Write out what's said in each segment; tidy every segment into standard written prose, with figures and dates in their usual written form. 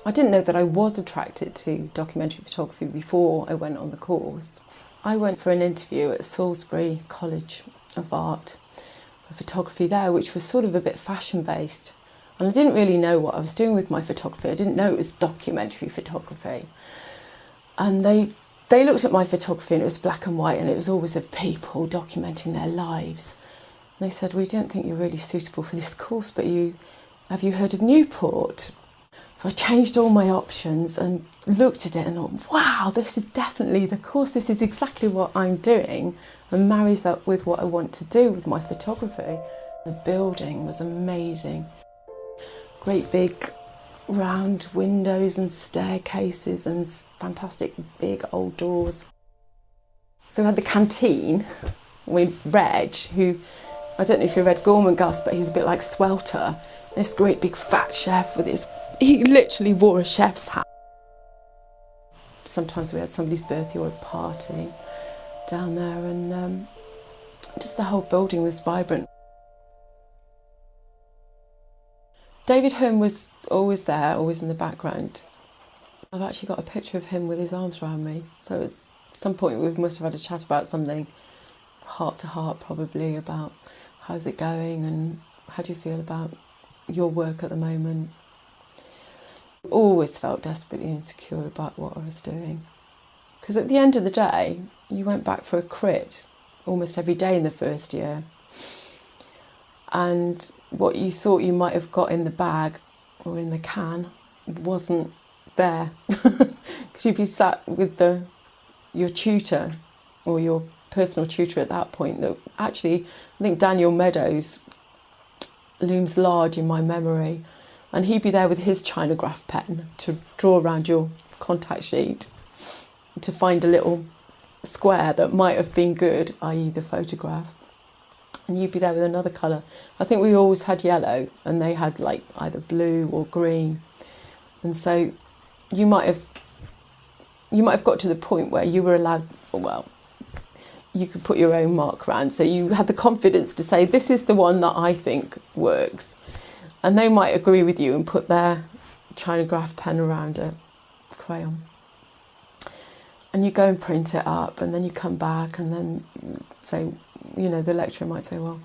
I didn't know that I was attracted to documentary photography before I went on the course. I went for an interview at Salisbury College of Art for photography there, which was sort of a bit fashion-based. And I didn't really know what I was doing with my photography. I didn't know it was documentary photography. And they looked at my photography and it was black and white and it was always of people documenting their lives. And they said, we don't think you're really suitable for this course, but have you heard of Newport? So I changed all my options and looked at it and thought, wow, this is definitely the course. This is exactly what I'm doing and marries up with what I want to do with my photography. The building was amazing. Great big round windows and staircases and fantastic big old doors. So we had the canteen with Reg, who, I don't know if you read Gorman Gus, but he's a bit like Swelter. This great big fat chef he literally wore a chef's hat. Sometimes we had somebody's birthday or a party down there and just the whole building was vibrant. David Hearn was always there, always in the background. I've actually got a picture of him with his arms around me. So at some point we must have had a chat about something, heart to heart probably, about how's it going and how do you feel about your work at the moment. Always felt desperately insecure about what I was doing. Because at the end of the day, you went back for a crit almost every day in the first year. And what you thought you might have got in the bag or in the can wasn't there. Because you'd be sat with your tutor or your personal tutor at that point. That actually, I think Daniel Meadows looms large in my memory. And he'd be there with his Chinograph pen to draw around your contact sheet to find a little square that might have been good, i.e. the photograph. And you'd be there with another colour. I think we always had yellow and they had like either blue or green. And so you might have got to the point where you were allowed, well, you could put your own mark around. So you had the confidence to say, this is the one that I think works. And they might agree with you and put their Chinograph pen around it, crayon. And you go and print it up and then you come back and then say, the lecturer might say, well,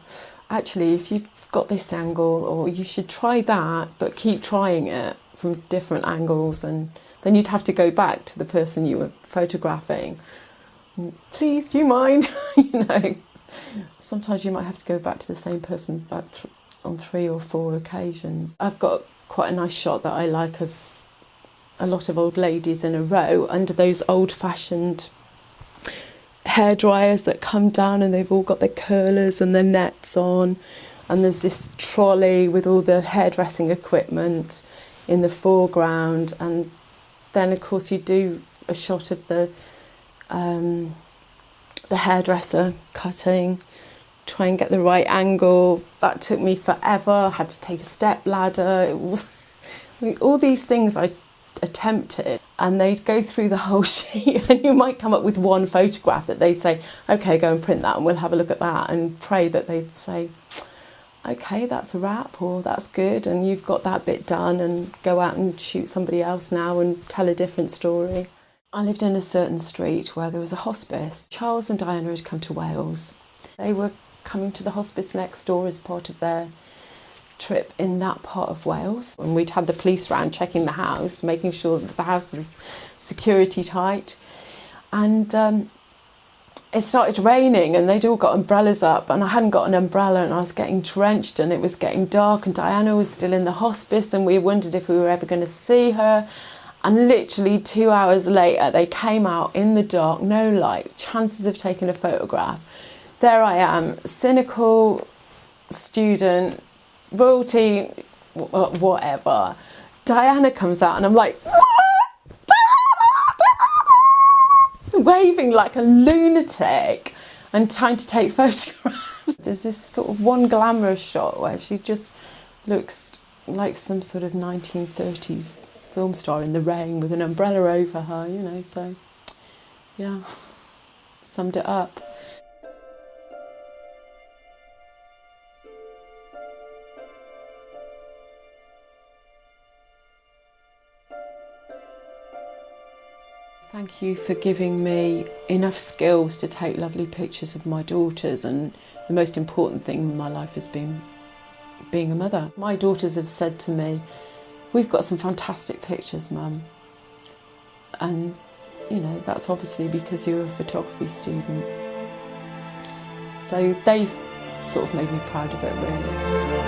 actually, if you've got this angle, or you should try that, but keep trying it from different angles. And then you'd have to go back to the person you were photographing. Please, do you mind? Sometimes you might have to go back to the same person on 3 or 4 occasions. I've got quite a nice shot that I like of a lot of old ladies in a row under those old-fashioned hair dryers that come down and they've all got their curlers and their nets on, and there's this trolley with all the hairdressing equipment in the foreground, and then of course you do a shot of the hairdresser cutting, try and get the right angle. That took me forever. I had to take a step ladder. It was all these things I attempted, and they'd go through the whole sheet and you might come up with one photograph that they'd say, okay, go and print that and we'll have a look at that, and pray that they'd say, okay, that's a wrap, or that's good, and you've got that bit done, and go out and shoot somebody else now and tell a different story. I lived in a certain street where there was a hospice. Charles and Diana had come to Wales. They were coming to the hospice next door as part of their trip in that part of Wales. And we'd had the police round checking the house, making sure that the house was security tight. And it started raining and they'd all got umbrellas up and I hadn't got an umbrella and I was getting drenched and it was getting dark and Diana was still in the hospice and we wondered if we were ever going to see her. And literally 2 hours later, they came out in the dark, no light, chances of taking a photograph. There I am, cynical student, royalty, whatever. Diana comes out and I'm like, waving like a lunatic and trying to take photographs. There's this sort of one glamorous shot where she just looks like some sort of 1930s film star in the rain with an umbrella over her, so yeah, summed it up. Thank you for giving me enough skills to take lovely pictures of my daughters, and the most important thing in my life has been being a mother. My daughters have said to me, "We've got some fantastic pictures, Mum." And, you know, that's obviously because you're a photography student. So they've sort of made me proud of it, really.